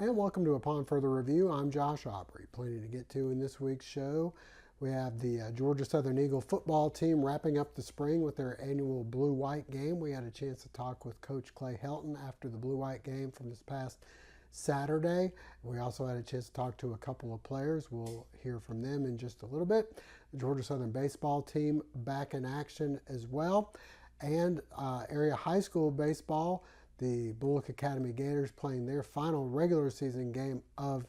And welcome to Upon Further Review. I'm Josh Aubrey. Plenty to get to in this week's show. We have the Georgia Southern Eagle football team wrapping up the spring with their annual blue-white game. We had a chance to talk with Coach Clay Helton after the blue-white game from this past Saturday. We also had a chance to talk to a couple of players. We'll hear from them in just a little bit. The Georgia Southern baseball team back in action as well. And area high school baseball, the Bulloch Academy Gators playing their final regular season game of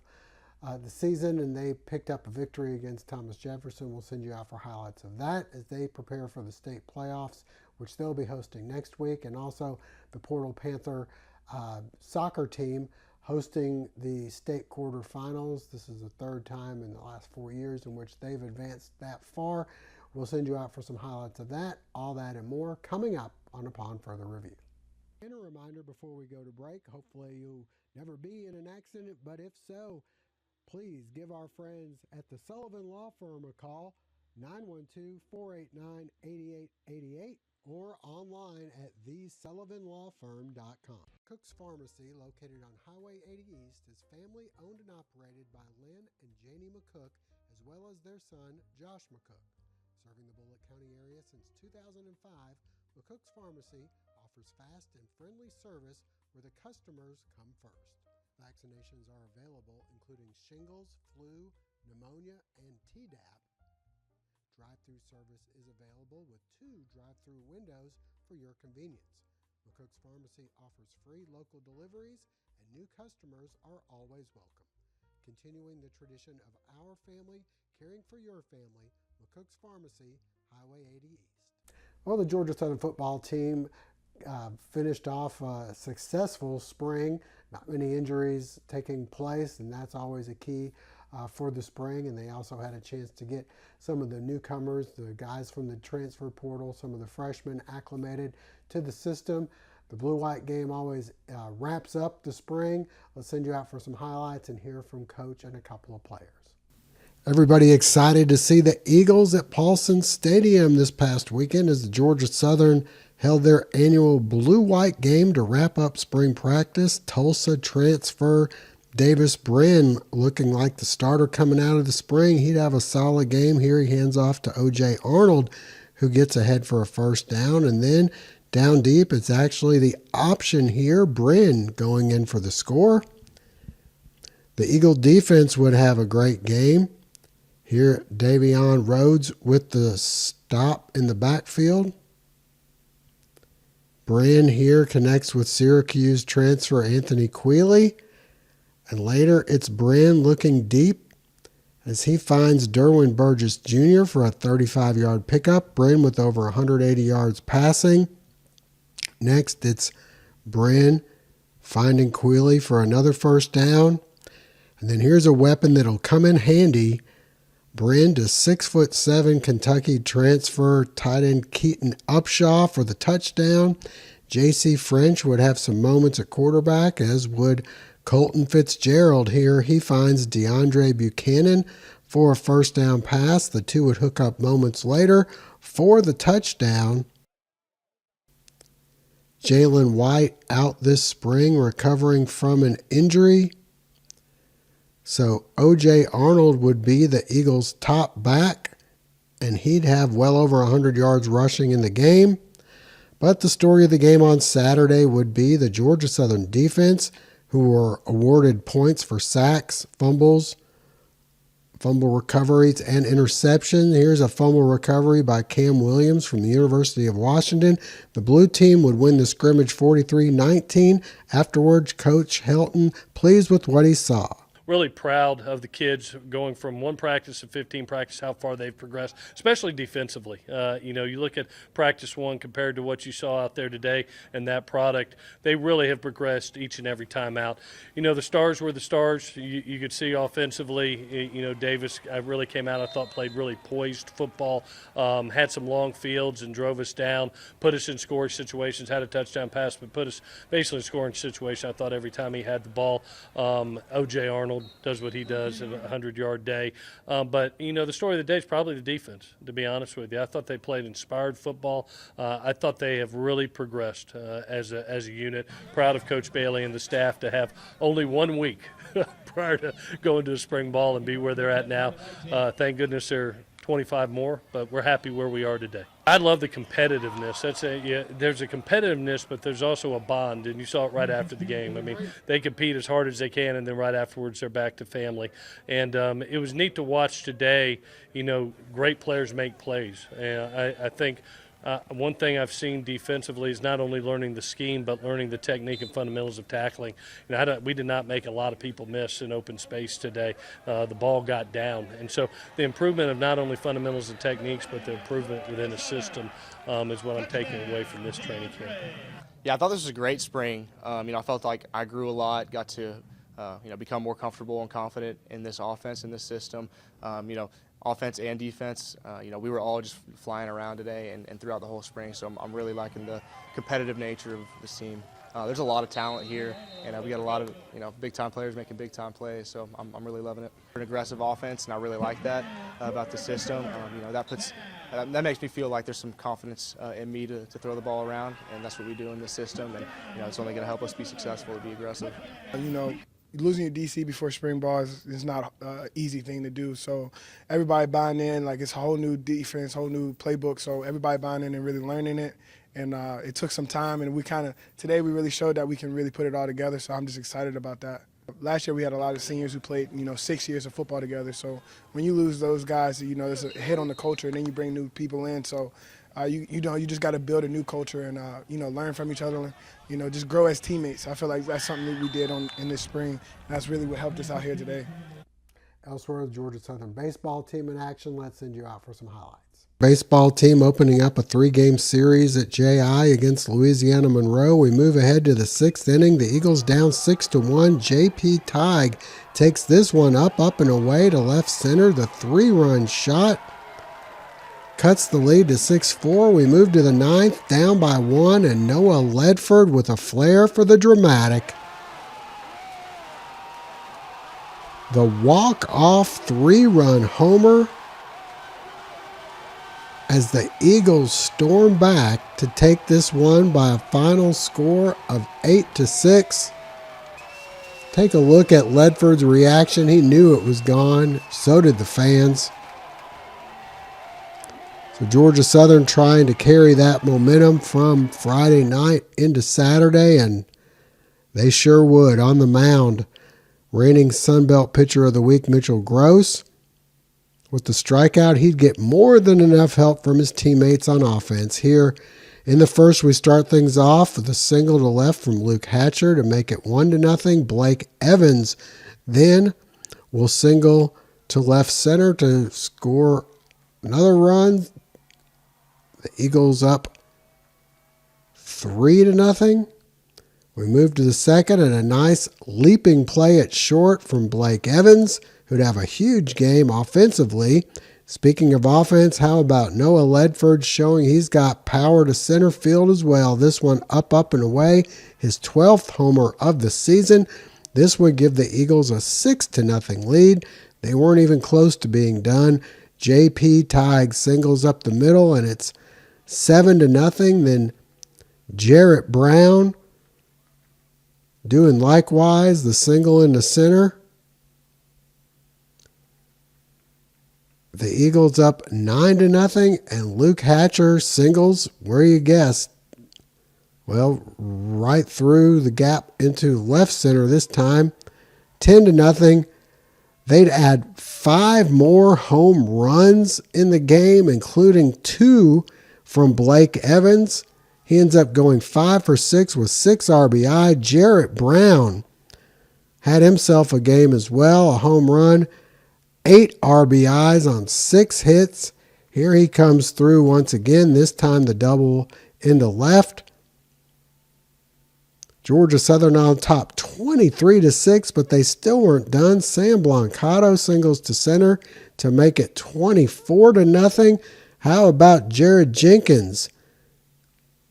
the season, and they picked up a victory against Thomas Jefferson. We'll send you out for highlights of that as they prepare for the state playoffs, which they'll be hosting next week, and also the Portal Panther soccer team hosting the state quarterfinals. This is the third time in the last 4 years in which they've advanced that far. We'll send you out for some highlights of that, all that and more coming up on Upon Further Review. And a reminder before we go to break, hopefully you'll never be in an accident, but if so, please give our friends at the Sullivan Law Firm a call, 912-489-8888, or online at thesullivanlawfirm.com. McCooks Pharmacy, located on Highway 80 East, is family owned and operated by Lynn and Janie McCook, as well as their son, Josh McCook. Serving the Bulloch County area since 2005, McCooks Pharmacy offers fast and friendly service where the customers come first. Vaccinations are available, including shingles, flu, pneumonia, and Tdap. Drive-through service is available with 2 drive-through windows for your convenience. McCooks Pharmacy offers free local deliveries, and new customers are always welcome. Continuing the tradition of our family caring for your family, McCooks Pharmacy, Highway 80 East. Well, the Georgia Southern football team finished off a successful spring. Not many injuries taking place, and that's always a key for the spring. And they also had a chance to get some of the newcomers, the guys from the transfer portal, some of the freshmen acclimated to the system. The blue-white game always wraps up the spring. Let's send you out for some highlights and hear from Coach and a couple of players. Everybody excited to see the Eagles at Paulson Stadium this past weekend as the Georgia Southern held their annual blue-white game to wrap up spring practice. Tulsa transfer Davis Brin looking like the starter coming out of the spring. He'd have a solid game here. He hands off to O.J. Arnold, who gets ahead for a first down. And then down deep, it's actually the option here, Brin going in for the score. The Eagle defense would have a great game. Here, Davion Rhodes with the stop in the backfield. Brin here connects with Syracuse transfer Anthony Quealy. And later, it's Brin looking deep as he finds Derwin Burgess Jr. for a 35-yard pickup. Brin with over 180 yards passing. Next, it's Brin finding Quealy for another first down. And then here's a weapon that'll come in handy. Brin to 6'7" Kentucky transfer tight end Keaton Upshaw for the touchdown. J.C. French would have some moments at quarterback, as would Colton Fitzgerald here. He finds DeAndre Buchanan for a first down pass. The two would hook up moments later for the touchdown. Jalen White out this spring recovering from an injury. So O.J. Arnold would be the Eagles' top back, and he'd have well over 100 yards rushing in the game. But the story of the game on Saturday would be the Georgia Southern defense, who were awarded points for sacks, fumbles, fumble recoveries, and interception. Here's a fumble recovery by Cam Williams from the University of Washington. The blue team would win the scrimmage 43-19. Afterwards, Coach Helton pleased with what he saw. Really proud of the kids going from 1 practice to 15 practice, how far they've progressed, especially defensively. You look at practice 1 compared to what you saw out there today and that product, they really have progressed each and every time out. The stars were the stars. You could see offensively, Davis really came out, I thought, played really poised football, had some long fields and drove us down, put us in scoring situations, had a touchdown pass, but put us basically in scoring situation, I thought, every time he had the ball. O.J. Arnold Arnold does what he does at a 100-yard day. But, the story of the day is probably the defense, to be honest with you. I thought they played inspired football. I thought they have really progressed as a unit. Proud of Coach Bailey and the staff to have only 1 week prior to going to a spring ball and be where they're at now. Thank goodness they're 25 more, but we're happy where we are today. I love the competitiveness. There's a competitiveness, but there's also a bond, and you saw it right after the game. I mean, they compete as hard as they can, and then right afterwards they're back to family. And it was neat to watch today, great players make plays. And I think one thing I've seen defensively is not only learning the scheme, but learning the technique and fundamentals of tackling. We did not make a lot of people miss in open space today. The ball got down. And so the improvement of not only fundamentals and techniques, but the improvement within the system is what I'm taking away from this training camp. Yeah, I thought this was a great spring. I felt like I grew a lot, got to become more comfortable and confident in this offense, in this system. Offense and defense, we were all just flying around today and throughout the whole spring, so I'm really liking the competitive nature of this team. There's a lot of talent here, and we got a lot of big-time players making big-time plays, so I'm really loving it. We're an aggressive offense, and I really like that about the system. That makes me feel like there's some confidence in me to throw the ball around, and that's what we do in this system, and it's only going to help us be successful to be aggressive. Losing your DC before spring ball is not an easy thing to do. So everybody buying in, like it's a whole new defense, whole new playbook. So everybody buying in and really learning it. And it took some time, and today we really showed that we can really put it all together. So I'm just excited about that. Last year we had a lot of seniors who played, 6 years of football together. So when you lose those guys, there's a hit on the culture, and then you bring new people in. So you just got to build a new culture and learn from each other. Just grow as teammates. I feel like that's something that we did in this spring. And that's really what helped us out here today. Elsewhere, the Georgia Southern baseball team in action. Let's send you out for some highlights. Baseball team opening up a 3-game series at JI against Louisiana Monroe. We move ahead to the 6th inning. The Eagles down 6-1. J.P. Tighe takes this one up and away to left center. The 3-run shot cuts the lead to 6-4. We move to the 9th, down by 1, and Noah Ledford with a flair for the dramatic. The walk-off 3-run homer as the Eagles storm back to take this one by a final score of 8-6. Take a look at Ledford's reaction. He knew it was gone. So did the fans. So Georgia Southern trying to carry that momentum from Friday night into Saturday, and they sure would. On the mound, reigning Sunbelt Pitcher of the Week, Mitchell Gross. With the strikeout, he'd get more than enough help from his teammates on offense. Here in the first, we start things off with a single to left from Luke Hatcher to make it 1-0. Blake Evans then will single to left center to score another run. The Eagles up 3-0. We move to the second, and a nice leaping play at short from Blake Evans, who'd have a huge game offensively. Speaking of offense, how about Noah Ledford showing he's got power to center field as well? This one up and away, his 12th homer of the season. This would give the Eagles a 6-0 lead. They weren't even close to being done. J.P. Tighe singles up the middle, and it's 7-0. Then Jarrett Brown doing likewise, the single in the center. The Eagles up 9-0, and Luke Hatcher singles, where you guessed, well, right through the gap into left center this time, 10-0. They'd add 5 more home runs in the game, including 2 from Blake Evans. He ends up going 5 for 6 with 6 RBI. Jarrett Brown had himself a game as well, a home run, 8 RBIs on 6 hits. Here he comes through once again, this time the double into left. Georgia Southern on top 23-6, but they still weren't done. Sam Blancato singles to center to make it 24-0. How about Jared Jenkins?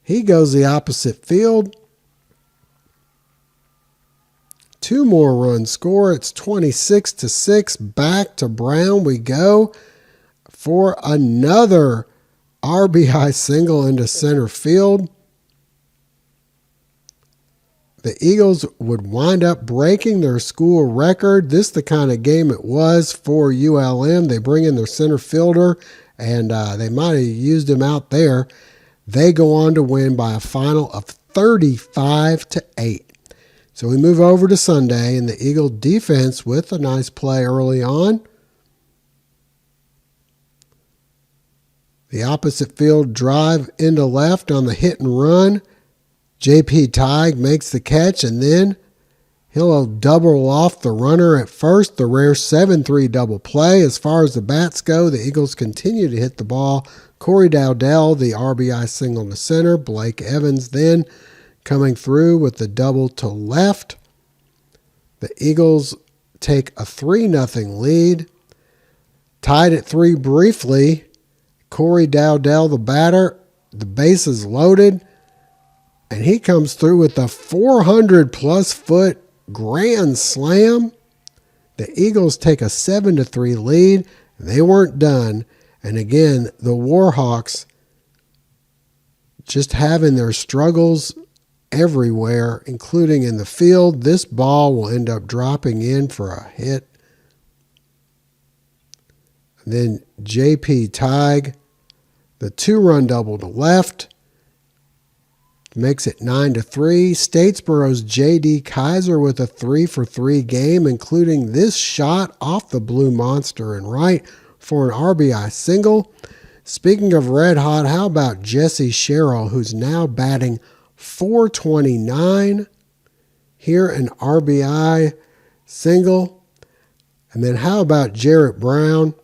He goes the opposite field 2 more runs score. It's 26-6. Back to Brown we go for another RBI single into center field. The Eagles would wind up breaking their school record. This is the kind of game it was for ULM. They bring in their center fielder, and they might have used him out there. They go on to win by a final of 35-8. So we move over to Sunday, and the Eagle defense with a nice play early on. The opposite field drive into left on the hit and run. J.P. Tighe makes the catch, and then he'll double off the runner at first, the rare 7-3 double play. As far as the bats go, the Eagles continue to hit the ball. Corey Dowdell, the RBI single to center. Blake Evans then coming through with the double to left. The Eagles take a 3-0 lead. Tied at 3 briefly. Corey Dowdell, the batter, the bases loaded. And he comes through with a 400-plus foot grand slam. The Eagles take a 7-3 lead. They weren't done. And again, the Warhawks just having their struggles everywhere, including in the field. This ball will end up dropping in for a hit. And then J.P. Tighe, the 2-run double to left, makes it 9-3. Statesboro's J.D. Kaiser with a 3-for-3 game, including this shot off the blue monster and right for an RBI single. Speaking of red hot, how about Jesse Sherrill, who's now batting .429? Here an RBI single. And then how about Jarrett Brown?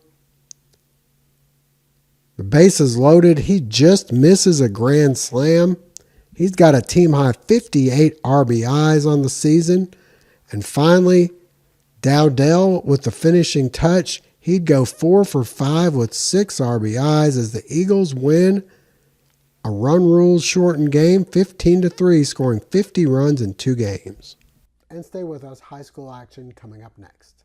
The bases loaded. He just misses a grand slam. He's got a team-high 58 RBIs on the season. And finally, Dowdell with the finishing touch. He'd go 4 for 5 with 6 RBIs as the Eagles win a run rules shortened game, 15-3, scoring 50 runs in 2 games. And stay with us. High school action coming up next.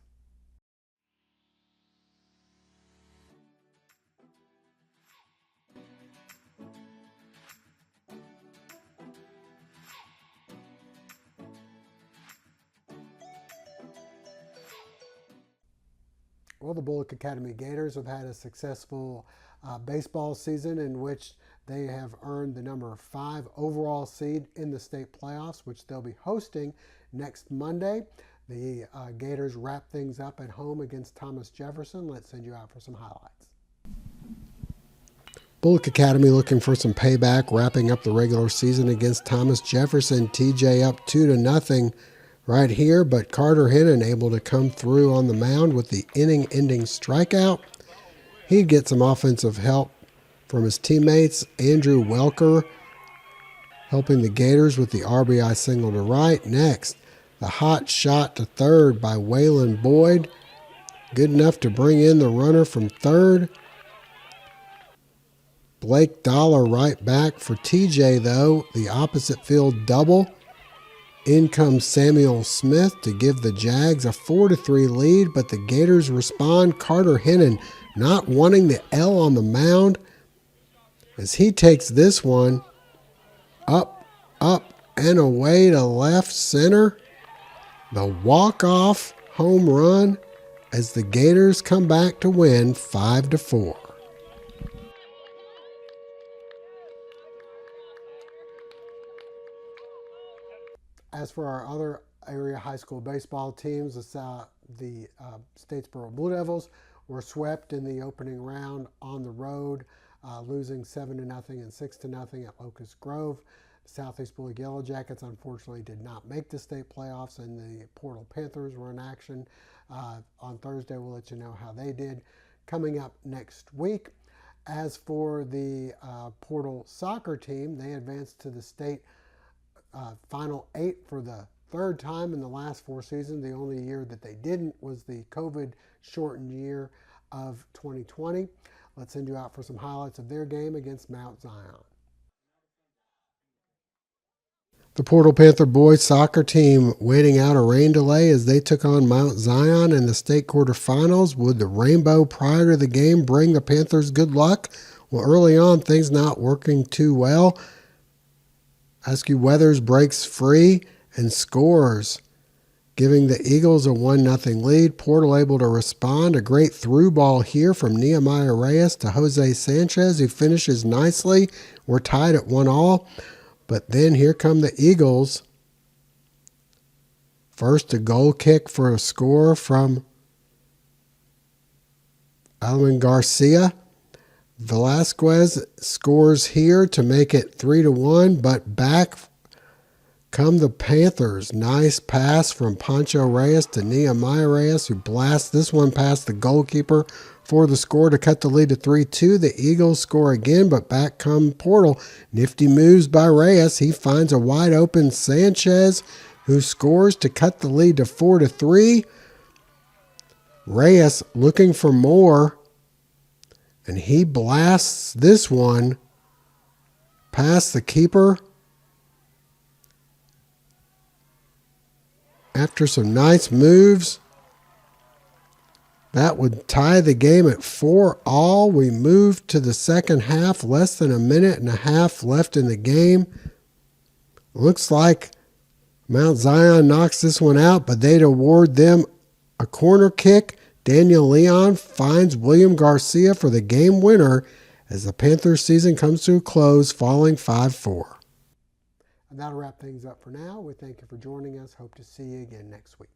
Well, the Bulloch Academy Gators have had a successful baseball season in which they have earned the number 5 overall seed in the state playoffs, which they'll be hosting next Monday. The Gators wrap things up at home against Thomas Jefferson. Let's send you out for some highlights. Bulloch Academy looking for some payback, wrapping up the regular season against Thomas Jefferson. TJ up 2-0. Right here, but Carter Hennon able to come through on the mound with the inning-ending strikeout. He'd get some offensive help from his teammates. Andrew Welker helping the Gators with the RBI single to right. Next, the hot shot to third by Waylon Boyd. Good enough to bring in the runner from third. Blake Dollar right back for TJ, though. The opposite field double. In comes Samuel Smith to give the Jags a 4-3 lead, but the Gators respond. Carter Hennon not wanting the L on the mound as he takes this one up, and away to left center. The walk-off home run as the Gators come back to win 5-4. As for our other area high school baseball teams, the Statesboro Blue Devils were swept in the opening round on the road, losing 7-0 and 6-0 at Locust Grove. The Southeast Bulloch Yellow Jackets unfortunately did not make the state playoffs, and the Portal Panthers were in action. On Thursday, we'll let you know how they did. Coming up next week, as for the Portal soccer team, they advanced to the state Final 8 for the 3rd time in the last 4 seasons. The only year that they didn't was the COVID-shortened year of 2020. Let's send you out for some highlights of their game against Mount Zion. The Portal Panther boys soccer team waiting out a rain delay as they took on Mount Zion in the state quarterfinals. Would the rainbow prior to the game bring the Panthers good luck? Well, early on, things not working too well. Askew Weathers breaks free and scores, giving the Eagles a 1-0 lead. Portal able to respond. A great through ball here from Nehemiah Reyes to Jose Sanchez, who finishes nicely. We're tied at 1-1. But then here come the Eagles. First, a goal kick for a score from Alvin Garcia. Velasquez scores here to make it 3-1, but back come the Panthers. Nice pass from Pancho Reyes to Nehemiah Reyes, who blasts this one past the goalkeeper for the score to cut the lead to 3-2. The Eagles score again, but back come Portal. Nifty moves by Reyes. He finds a wide open Sanchez, who scores to cut the lead to 4-3. Reyes looking for more, and he blasts this one past the keeper. After some nice moves, that would tie the game at 4-4. We move to the second half, less than a minute and a half left in the game. Looks like Mount Zion knocks this one out, but they'd award them a corner kick. Daniel Leon finds William Garcia for the game winner as the Panthers season comes to a close, falling 5-4. And that'll wrap things up for now. We thank you for joining us. Hope to see you again next week.